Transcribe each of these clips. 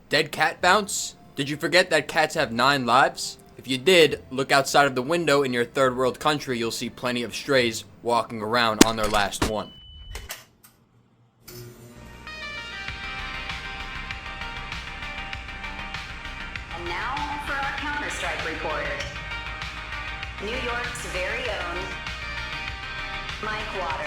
Dead cat bounce? Did you forget that cats have 9 lives? If you did, look outside of the window in your third world country, you'll see plenty of strays walking around on their last one. And now for our Counter-Strike report. New York's very own Mike Water.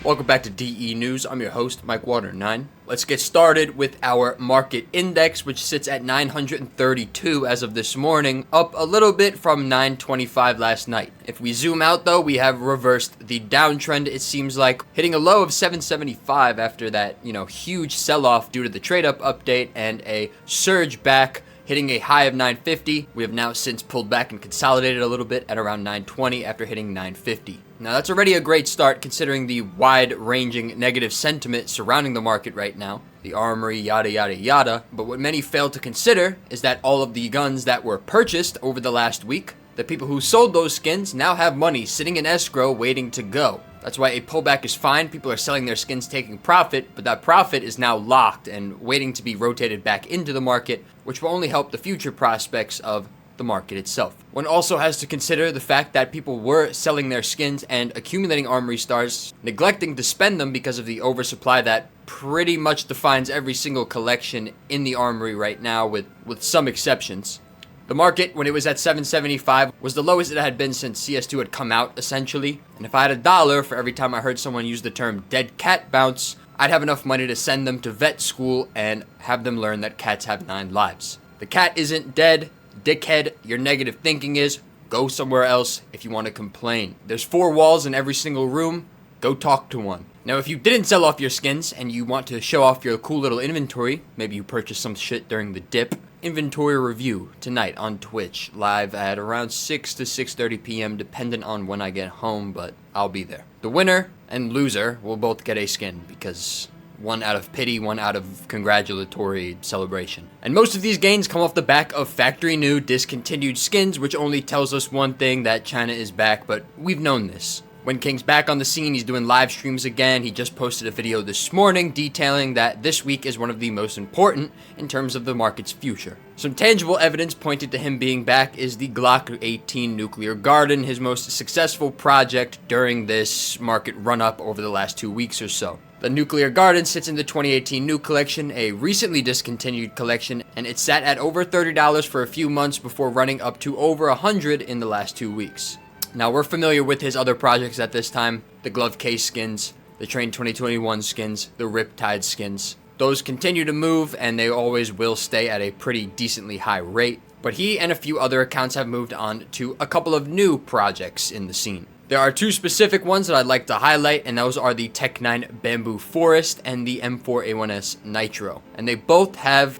Welcome back to DE News. I'm your host, Mike Water 9. Let's get started with our market index, which sits at 932 as of this morning, up a little bit from 925 last night. If we zoom out though, we have reversed the downtrend, it seems like, hitting a low of 775 after that, huge sell-off due to the trade-up update and a surge back, hitting a high of 950. We have now since pulled back and consolidated a little bit at around 920 after hitting 950. Now that's already a great start considering the wide-ranging negative sentiment surrounding the market right now. The Armory, yada yada yada. But what many fail to consider is that all of the guns that were purchased over the last week, the people who sold those skins now have money sitting in escrow waiting to go. That's why a pullback is fine. People are selling their skins taking profit, but that profit is now locked and waiting to be rotated back into the market, which will only help the future prospects of the market itself. One also has to consider the fact that people were selling their skins and accumulating Armory stars, neglecting to spend them because of the oversupply that pretty much defines every single collection in the Armory right now, with some exceptions. The market, when it was at 775, was the lowest it had been since CS2 had come out, essentially. And if I had $1 for every time I heard someone use the term dead cat bounce, I'd have enough money to send them to vet school and have them learn that cats have 9 lives. The cat isn't dead. Dickhead, your negative thinking is, go somewhere else if you want to complain. There's 4 walls in every single room. Go talk to one. Now, if you didn't sell off your skins and you want to show off your cool little inventory, maybe you purchased some shit during the dip, inventory review tonight on Twitch, live at around 6 to 6:30 p.m. dependent on when I get home, but I'll be there. The winner and loser will both get a skin because one out of pity, one out of congratulatory celebration. And most of these gains come off the back of factory new discontinued skins, which only tells us one thing, that China is back, but we've known this. Windking's back on the scene, he's doing live streams again. He just posted a video this morning detailing that this week is one of the most important in terms of the market's future. Some tangible evidence pointed to him being back is the Glock-18 Nuclear Garden, his most successful project during this market run-up over the last 2 weeks or so. The Nuclear Garden sits in the 2018 New Collection, a recently discontinued collection, and it sat at over $30 for a few months before running up to over $100 in the last 2 weeks. Now, we're familiar with his other projects at this time, the Glove Case skins, the Train 2021 skins, the Riptide skins. Those continue to move, and they always will stay at a pretty decently high rate. But he and a few other accounts have moved on to a couple of new projects in the scene. There are 2 specific ones that I'd like to highlight, and those are the Tec-9 Bamboo Forest and the M4A1-S Nitro. And they both have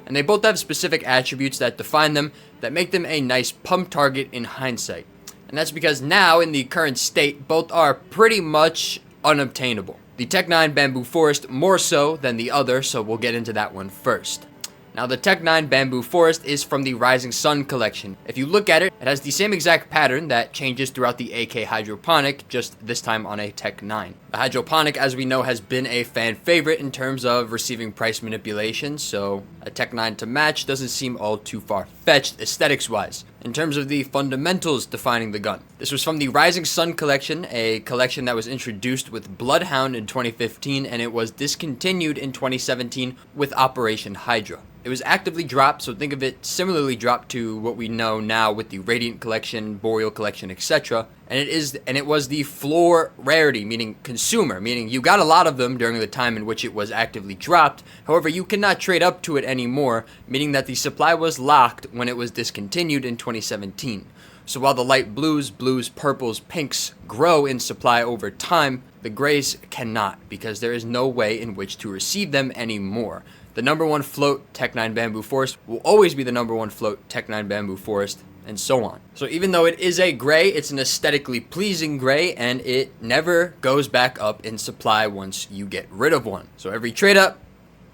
specific attributes that define them, that make them a nice pump target in hindsight. And that's because now, in the current state, both are pretty much unobtainable. The Tec-9 Bamboo Forest more so than the other, so we'll get into that one first. Now, the Tec-9 Bamboo Forest is from the Rising Sun collection. If you look at it, it has the same exact pattern that changes throughout the AK Hydroponic, just this time on a Tec-9. The Hydroponic, as we know, has been a fan favorite in terms of receiving price manipulation, so a Tec-9 to match doesn't seem all too far-fetched aesthetics-wise. In terms of the fundamentals defining the gun, this was from the Rising Sun collection, a collection that was introduced with Bloodhound in 2015, and it was discontinued in 2017 with Operation Hydra. It was actively dropped, so think of it similarly dropped to what we know now with the Radiant collection, Boreal collection, etc. And it was the floor rarity, meaning consumer, meaning you got a lot of them during the time in which it was actively dropped. However, you cannot trade up to it anymore, meaning that the supply was locked when it was discontinued in 2017. So while the light blues, purples, pinks grow in supply over time, the grays cannot, because there is no way in which to receive them anymore. The number 1 float Tec-9 Bamboo Forest will always be the number 1 float Tec-9 Bamboo Forest, and so on. So even though it is a gray, it's an aesthetically pleasing gray, and it never goes back up in supply once you get rid of one. So every trade up,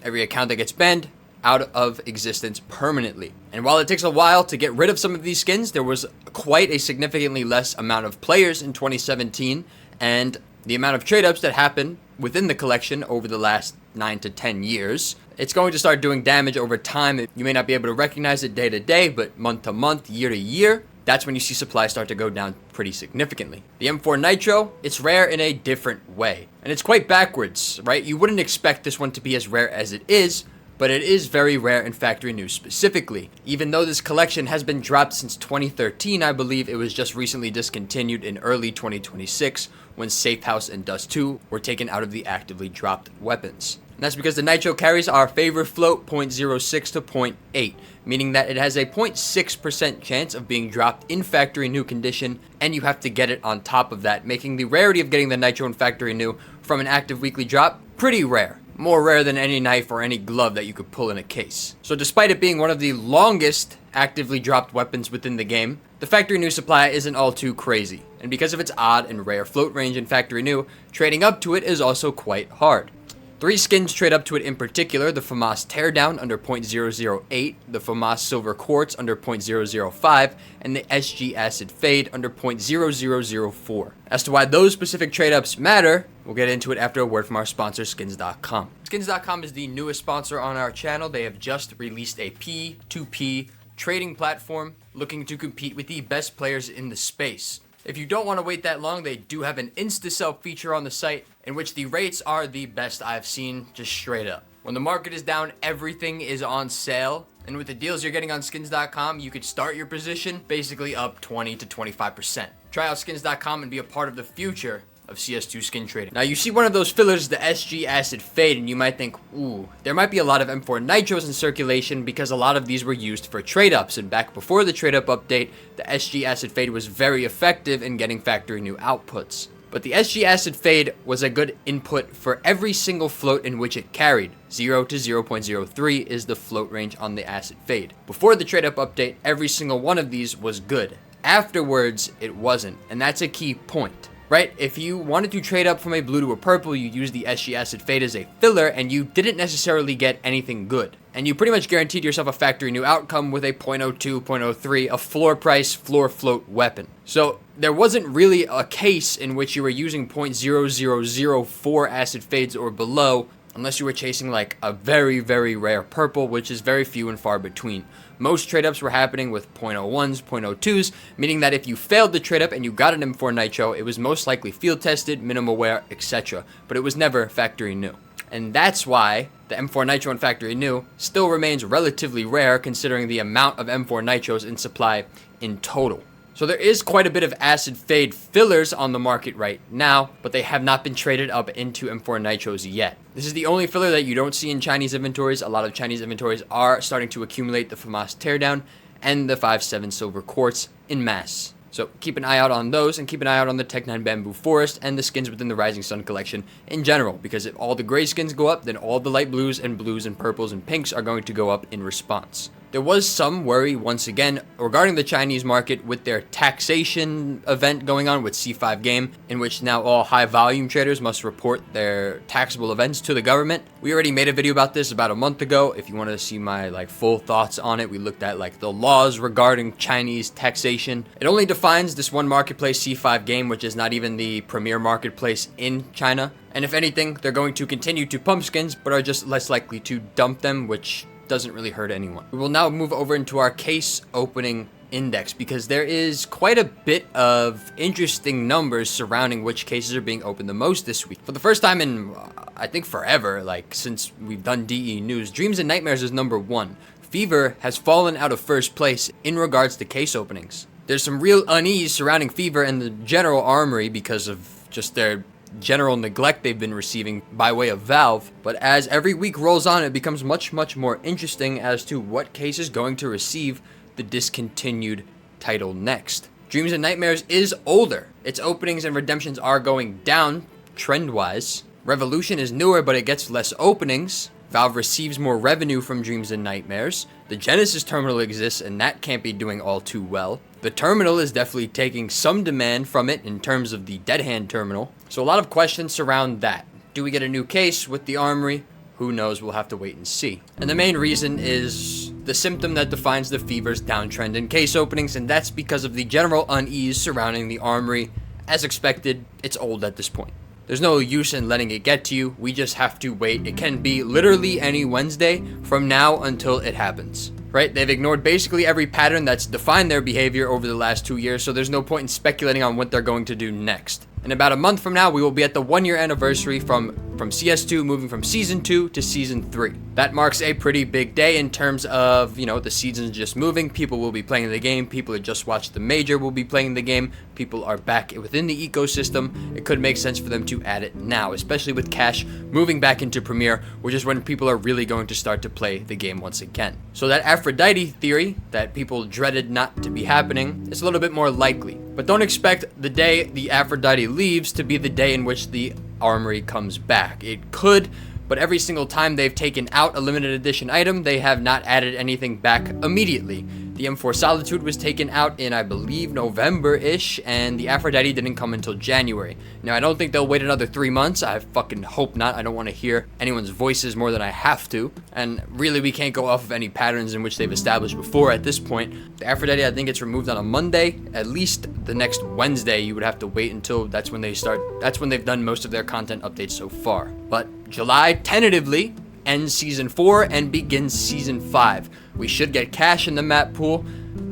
every account that gets banned, out of existence permanently. And while it takes a while to get rid of some of these skins, there was quite a significantly less amount of players in 2017, and the amount of trade-ups that happened within the collection over the last 9 to 10 years it's going to start doing damage over time. You may not be able to recognize it day to day, but month to month, year to year, that's when you see supply start to go down pretty significantly. The M4 Nitro, it's rare in a different way. And it's quite backwards, right? You wouldn't expect this one to be as rare as it is, but it is very rare in Factory New specifically. Even though this collection has been dropped since 2013, I believe it was just recently discontinued in early 2026 when Safe House and Dust 2 were taken out of the actively dropped weapons. And that's because the Nitro carries our favorite float 0.06 to 0.8, meaning that it has a 0.6% chance of being dropped in Factory New condition, and you have to get it on top of that, making the rarity of getting the Nitro in Factory New from an active weekly drop pretty rare. More rare than any knife or any glove that you could pull in a case. So despite it being one of the longest actively dropped weapons within the game, the Factory New supply isn't all too crazy. And because of its odd and rare float range in Factory New, trading up to it is also quite hard. 3 skins trade up to it in particular: the FAMAS Teardown under 0.008, the FAMAS Silver Quartz under 0.005, and the SG Acid Fade under 0.0004. As to why those specific trade-ups matter, we'll get into it after a word from our sponsor, Skins.com. Skins.com is the newest sponsor on our channel. They have just released a P2P trading platform looking to compete with the best players in the space. If you don't want to wait that long, they do have an insta-sell feature on the site in which the rates are the best I've seen, just straight up. When the market is down, everything is on sale. And with the deals you're getting on skins.com, you could start your position basically up 20 to 25%. Try out skins.com and be a part of the future of CS2 skin trading. Now you see one of those fillers, the SG Acid Fade, and you might think, ooh, there might be a lot of M4 Nitros in circulation because a lot of these were used for trade-ups, and back before the trade-up update, the SG Acid Fade was very effective in getting Factory New outputs. But the SG Acid Fade was a good input for every single float in which it carried. 0 to 0.03 is the float range on the Acid Fade. Before the trade-up update, every single one of these was good. Afterwards, it wasn't, and that's a key point. Right? If you wanted to trade up from a blue to a purple, you use the SG Acid Fade as a filler, and you didn't necessarily get anything good. And you pretty much guaranteed yourself a Factory New outcome with a 0.02, 0.03, a floor price, floor float weapon. So there wasn't really a case in which you were using 0.0004 Acid Fades or below, unless you were chasing like a very, very rare purple, which is very few and far between. Most trade-ups were happening with 0.01s, 0.02s, meaning that if you failed the trade-up and you got an M4 Nitro, it was most likely field-tested, minimal wear, etc. But it was never Factory New. And that's why the M4 Nitro in Factory New still remains relatively rare considering the amount of M4 Nitros in supply in total. So there is quite a bit of Acid Fade fillers on the market right now, but they have not been traded up into M4 Nitros yet. This is the only filler that you don't see in Chinese inventories. A lot of Chinese inventories are starting to accumulate the FAMAS Teardown and the 5.7 Silver Quartz in mass. So keep an eye out on those, and keep an eye out on the Tec-9 Bamboo Forest and the skins within the Rising Sun collection in general, because if all the gray skins go up, then all the light blues and purples and pinks are going to go up in response. There was some worry, once again, regarding the Chinese market with their taxation event going on with C5 Game, in which now all high-volume traders must report their taxable events to the government. We already made a video about this about a month ago. If you want to see my full thoughts on it, we looked at the laws regarding Chinese taxation. It only defines this one marketplace, C5 Game, which is not even the premier marketplace in China. And if anything, they're going to continue to pump skins, but are just less likely to dump them, which doesn't really hurt anyone. We will now move over into our case opening index, because there is quite a bit of interesting numbers surrounding which cases are being opened the most this week. For the first time in, I think forever, since we've done DE News, Dreams and Nightmares is number 1. Fever has fallen out of first place in regards to case openings. There's some real unease surrounding Fever and the general Armory because of just their general neglect they've been receiving by way of Valve, but as every week rolls on, it becomes much more interesting as to what case is going to receive the discontinued title next. Dreams and Nightmares is older. Its openings and redemptions are going down trend-wise. Revolution is newer, but it gets less openings. Valve receives more revenue from Dreams and Nightmares. The Genesis terminal exists, and that can't be doing all too well. The terminal is definitely taking some demand from it in terms of the Dead Hand terminal. So a lot of questions surround that. Do we get a new case with the Armory? Who knows, we'll have to wait and see. And the main reason is the symptom that defines the Fever's downtrend in case openings, and that's because of the general unease surrounding the Armory. As expected, it's old at this point. There's no use in letting it get to you. We just have to wait. It can be literally any Wednesday from now until it happens. Right? They've ignored basically every pattern that's defined their behavior over the last 2 years, so there's no point in speculating on what they're going to do next. In about a month from now, we will be at the 1-year anniversary from CS2 moving from Season 2 to Season 3. That marks a pretty big day in terms of, the season's just moving. People will be playing the game. People that just watched the major will be playing the game. People are back within the ecosystem. It could make sense for them to add it now, especially with cash moving back into Premiere, which is when people are really going to start to play the game once again. So that Aphrodite theory that people dreaded not to be happening is a little bit more likely. But don't expect the day the Aphrodite leaves to be the day in which the Armory comes back. It could, but every single time they've taken out a limited edition item, they have not added anything back immediately. The M4 Solitude was taken out in, I believe, November-ish, and the Aphrodite didn't come until January. Now, I don't think they'll wait another 3 months. I fucking hope not. I don't want to hear anyone's voices more than I have to. And really, we can't go off of any patterns in which they've established before at this point. The Aphrodite, I think, gets removed on a Monday. At least the next Wednesday, you would have to wait until that's when they've done most of their content updates so far. But July, tentatively, ends Season 4 and begins Season 5. We should get cash in the map pool.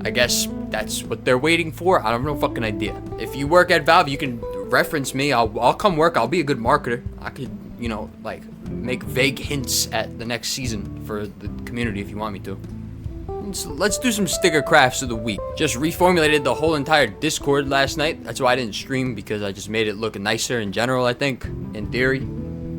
I guess that's what they're waiting for. I have no fucking idea. If you work at Valve, you can reference me. I'll come work. I'll be a good marketer. I could, make vague hints at the next season for the community if you want me to. Let's do some sticker crafts of the week. Just reformulated the whole entire Discord last night. That's why I didn't stream, because I just made it look nicer in general, I think, in theory.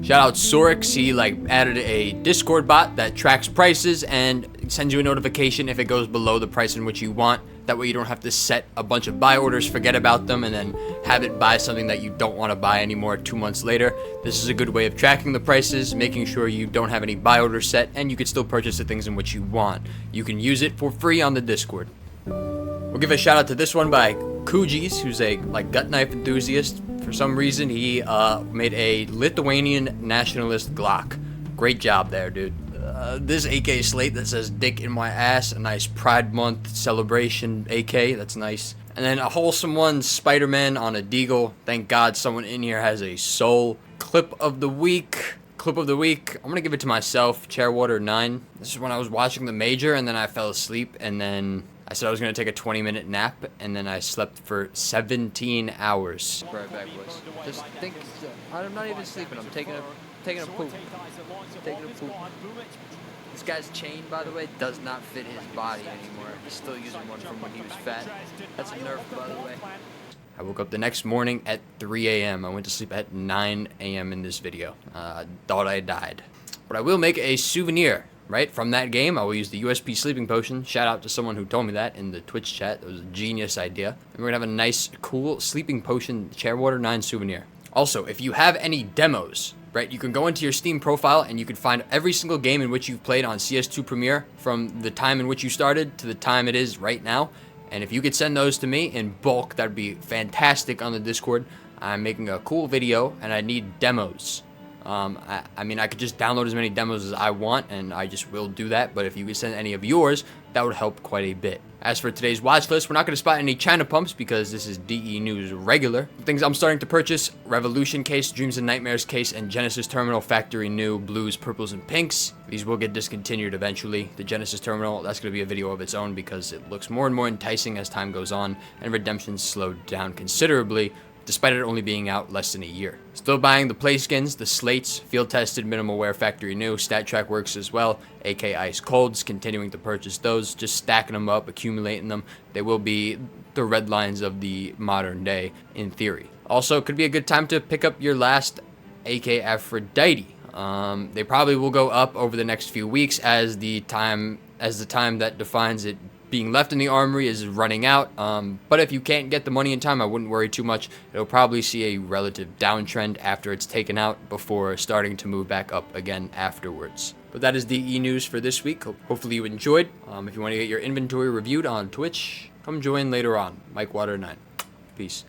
Shout out Sorix, he added a Discord bot that tracks prices and sends you a notification if it goes below the price in which you want. That way you don't have to set a bunch of buy orders, forget about them, and then have it buy something that you don't want to buy anymore 2 months later. This is a good way of tracking the prices, making sure you don't have any buy orders set, and you can still purchase the things in which you want. You can use it for free on the Discord. We'll give a shout out to this one by Kujis, who's a gut knife enthusiast. For some reason, he made a Lithuanian nationalist Glock. Great job there, dude. This AK slate that says "Dick in my ass," a nice Pride Month celebration AK. That's nice. And then a wholesome one, Spider-Man on a Deagle. Thank God someone in here has a soul. Clip of the week. I'm gonna give it to myself. Chairwater 9. This is when I was watching the major, and then I fell asleep, and then I said I was going to take a 20-minute nap, and then I slept for 17 hours. Right back, boys. Just think, I'm not even sleeping. I'm taking a poop. This guy's chain, by the way, does not fit his body anymore. He's still using one from when he was fat. That's a nerf, by the way. I woke up the next morning at 3 a.m. I went to sleep at 9 a.m. in this video. Thought I died. But I will make a souvenir. Right, from that game, I will use the USP sleeping potion. Shout out to someone who told me that in the Twitch chat. It was a genius idea. And we're gonna have a nice, cool sleeping potion Chairwater 9 souvenir. Also, if you have any demos, right, you can go into your Steam profile and you can find every single game in which you've played on CS2 Premiere from the time in which you started to the time it is right now. And if you could send those to me in bulk, that'd be fantastic on the Discord. I'm making a cool video and I need demos. I mean, I could just download as many demos as I want, and I just will do that. But if you could send any of yours, that would help quite a bit. As for today's watch list, we're not going to spot any China pumps because this is DE News regular. Things I'm starting to purchase: Revolution case, Dreams and Nightmares case, and Genesis Terminal Factory New blues, purples, and pinks. These will get discontinued eventually. The Genesis Terminal, that's going to be a video of its own because it looks more and more enticing as time goes on, and redemptions slowed down considerably, despite it only being out less than a year. Still buying the play skins, the slates, field-tested minimal wear Factory New, Stat Track works as well, AK Ice Colds, continuing to purchase those, just stacking them up, accumulating them. They will be the red lines of the modern day, in theory. Also, could be a good time to pick up your last AK Aphrodite. They probably will go up over the next few weeks as the time that defines it being left in the armory is running out, but if you can't get the money in time, I wouldn't worry too much. It'll probably see a relative downtrend after it's taken out before starting to move back up again afterwards. But that is DE News for this week. Hopefully you enjoyed. If you want to get your inventory reviewed on Twitch, come join later on. Mike Water 9. Peace.